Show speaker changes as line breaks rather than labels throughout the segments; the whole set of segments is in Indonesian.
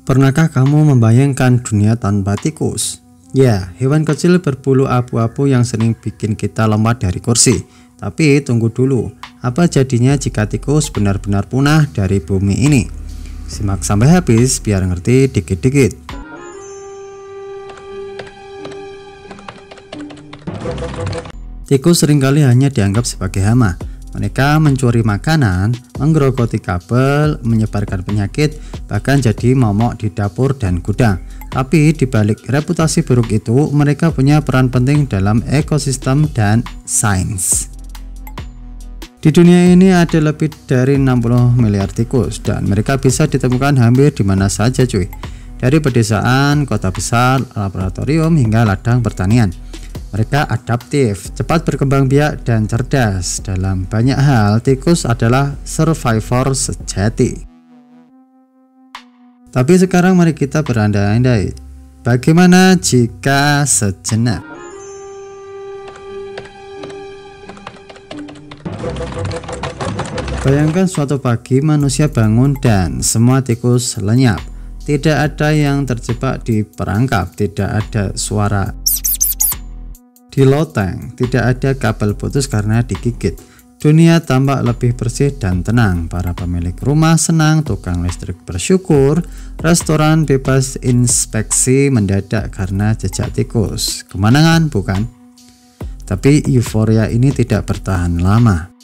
Pernahkah kamu membayangkan dunia tanpa tikus? Ya, hewan kecil berbulu abu-abu yang sering bikin kita lompat dari kursi. Tapi tunggu dulu, apa jadinya jika tikus benar-benar punah dari bumi ini? Simak sampai habis biar ngerti dikit-dikit. Tikus seringkali hanya dianggap sebagai hama. Mereka mencuri makanan, menggerogoti kabel, menyebarkan penyakit, bahkan jadi momok di dapur dan gudang. Tapi di balik reputasi buruk itu, mereka punya peran penting dalam ekosistem dan sains. Di dunia ini ada lebih dari 60 miliar tikus dan mereka bisa ditemukan hampir di mana saja cuy. Dari pedesaan, kota besar, laboratorium hingga ladang pertanian. Mereka adaptif, cepat berkembang biak dan cerdas. Dalam banyak hal, tikus adalah survivor sejati. Tapi sekarang mari kita berandai-andai. Bagaimana jika sejenak bayangkan suatu pagi manusia bangun dan semua tikus lenyap. Tidak ada yang terjebak di perangkap, tidak ada suara di loteng, tidak ada kabel putus karena digigit. Dunia tampak lebih bersih dan tenang. Para pemilik rumah senang, tukang listrik bersyukur, restoran bebas inspeksi mendadak karena jejak tikus. Kemenangan bukan? Tapi euforia ini tidak bertahan lama.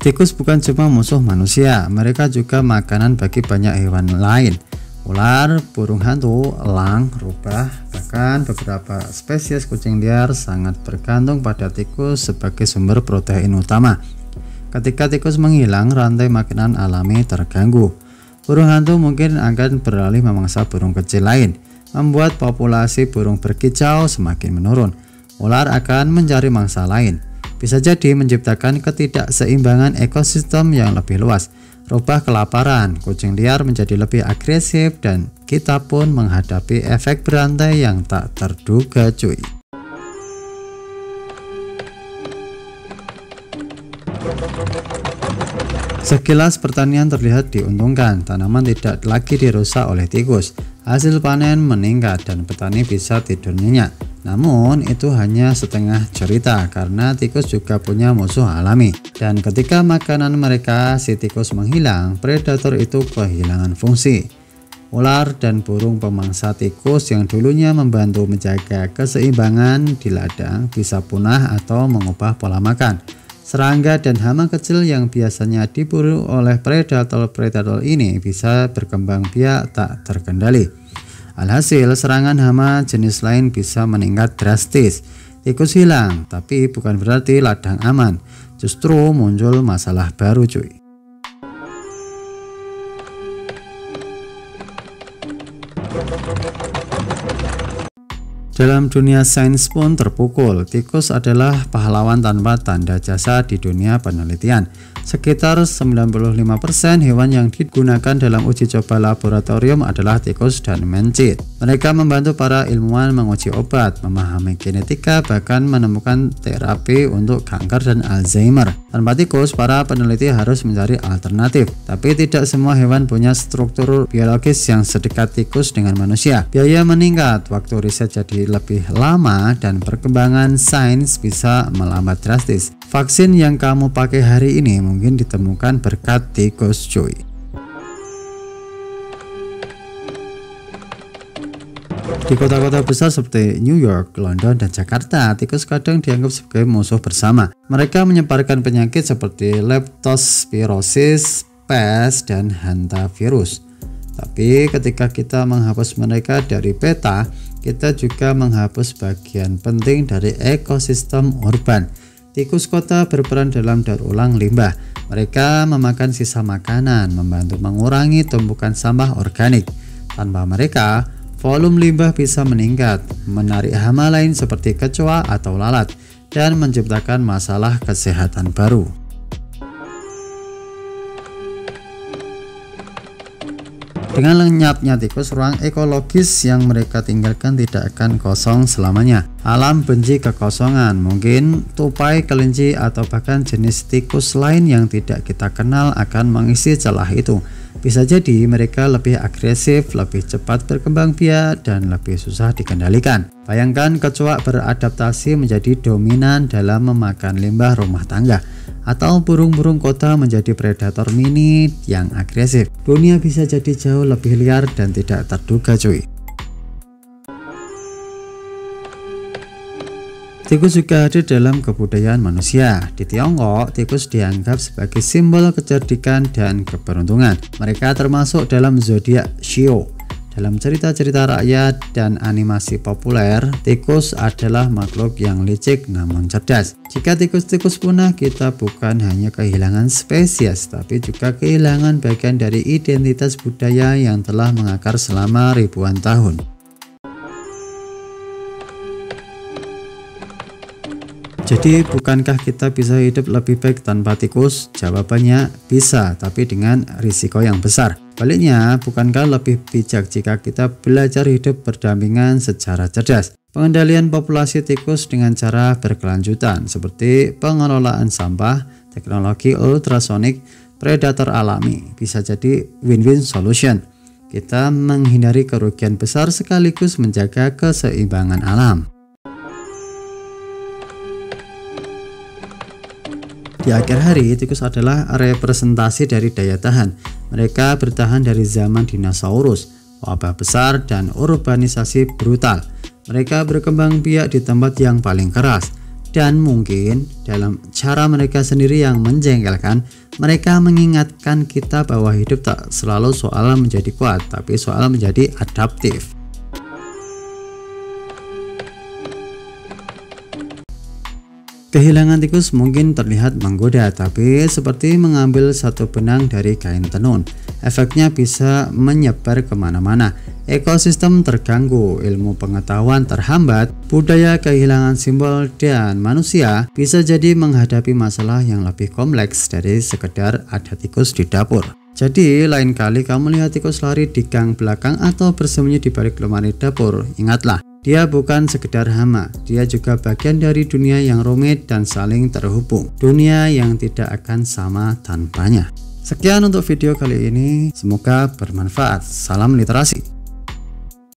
Tikus bukan cuma musuh manusia, mereka juga makanan bagi banyak hewan lain. Ular, burung hantu, elang, rubah, bahkan beberapa spesies kucing liar sangat bergantung pada tikus sebagai sumber protein utama. Ketika tikus menghilang, rantai makanan alami terganggu. Burung hantu mungkin akan beralih memangsa burung kecil lain, membuat populasi burung berkicau semakin menurun. Ular akan mencari mangsa lain, bisa jadi menciptakan ketidakseimbangan ekosistem yang lebih luas. Rubah kelaparan, kucing liar menjadi lebih agresif dan kita pun menghadapi efek berantai yang tak terduga cuy. Sekilas pertanian terlihat diuntungkan, tanaman tidak lagi dirusak oleh tikus, hasil panen meningkat dan petani bisa tidur nyenyak. Namun itu hanya setengah cerita karena tikus juga punya musuh alami. Dan ketika makanan mereka si tikus menghilang, predator itu kehilangan fungsi. Ular dan burung pemangsa tikus yang dulunya membantu menjaga keseimbangan di ladang bisa punah atau mengubah pola makan. Serangga dan hama kecil yang biasanya diburu oleh predator-predator ini bisa berkembang biak tak terkendali. Alhasil, serangan hama jenis lain bisa meningkat drastis. Tikus hilang, tapi bukan berarti ladang aman. Justru muncul masalah baru cuy. Dalam dunia sains pun terpukul, tikus adalah pahlawan tanpa tanda jasa di dunia penelitian. Sekitar 95% hewan yang digunakan dalam uji coba laboratorium adalah tikus dan mencit. Mereka membantu para ilmuwan menguji obat, memahami genetika, bahkan menemukan terapi untuk kanker dan Alzheimer. Tanpa tikus, para peneliti harus mencari alternatif. Tapi tidak semua hewan punya struktur biologis yang sedekat tikus dengan manusia. Biaya meningkat, waktu riset jadi lebih lama, dan perkembangan sains bisa melambat drastis. Vaksin yang kamu pakai hari ini mungkin ditemukan berkat tikus cuy. Di kota-kota besar seperti New York, London, dan Jakarta, tikus kadang dianggap sebagai musuh bersama. Mereka menyebarkan penyakit seperti leptospirosis, pes, dan hantavirus. Tapi ketika kita menghapus mereka dari peta, kita juga menghapus bagian penting dari ekosistem urban. Tikus kota berperan dalam daur ulang limbah. Mereka memakan sisa makanan, membantu mengurangi tumpukan sampah organik. Tanpa mereka, volume limbah bisa meningkat, menarik hama lain seperti kecoa atau lalat, dan menciptakan masalah kesehatan baru. Dengan lenyapnya tikus, ruang ekologis yang mereka tinggalkan tidak akan kosong selamanya. Alam benci kekosongan. Mungkin tupai, kelinci, atau bahkan jenis tikus lain yang tidak kita kenal akan mengisi celah itu. Bisa jadi mereka lebih agresif, lebih cepat berkembang biak, dan lebih susah dikendalikan. Bayangkan kecoa beradaptasi menjadi dominan dalam memakan limbah rumah tangga, atau burung-burung kota menjadi predator mini yang agresif. Dunia bisa jadi jauh lebih liar dan tidak terduga, cuy. Tikus juga ada dalam kebudayaan manusia. Di Tiongkok, tikus dianggap sebagai simbol kecerdikan dan keberuntungan. Mereka termasuk dalam zodiak Shio. Dalam cerita-cerita rakyat dan animasi populer, tikus adalah makhluk yang licik namun cerdas. Jika tikus-tikus punah, kita bukan hanya kehilangan spesies, tapi juga kehilangan bagian dari identitas budaya yang telah mengakar selama ribuan tahun. Jadi, bukankah kita bisa hidup lebih baik tanpa tikus? Jawabannya bisa, tapi dengan risiko yang besar. Baliknya, bukankah lebih bijak jika kita belajar hidup berdampingan secara cerdas? Pengendalian populasi tikus dengan cara berkelanjutan, seperti pengelolaan sampah, teknologi ultrasonik, predator alami, bisa jadi win-win solution. Kita menghindari kerugian besar sekaligus menjaga keseimbangan alam. Di akhir hari, tikus adalah representasi dari daya tahan. Mereka bertahan dari zaman dinosaurus, wabah besar, dan urbanisasi brutal. Mereka berkembang biak di tempat yang paling keras. Dan mungkin dalam cara mereka sendiri yang menjengkelkan, mereka mengingatkan kita bahwa hidup tak selalu soal menjadi kuat, tapi soal menjadi adaptif. Kehilangan tikus mungkin terlihat menggoda, tapi seperti mengambil satu benang dari kain tenun. Efeknya bisa menyebar kemana-mana. Ekosistem terganggu, ilmu pengetahuan terhambat, budaya kehilangan simbol, dan manusia bisa jadi menghadapi masalah yang lebih kompleks dari sekedar ada tikus di dapur. Jadi, lain kali kamu lihat tikus lari di gang belakang atau bersembunyi di balik lemari dapur, ingatlah, dia bukan sekedar hama, dia juga bagian dari dunia yang rumit dan saling terhubung. Dunia yang tidak akan sama tanpanya. Sekian untuk video kali ini, semoga bermanfaat. Salam literasi.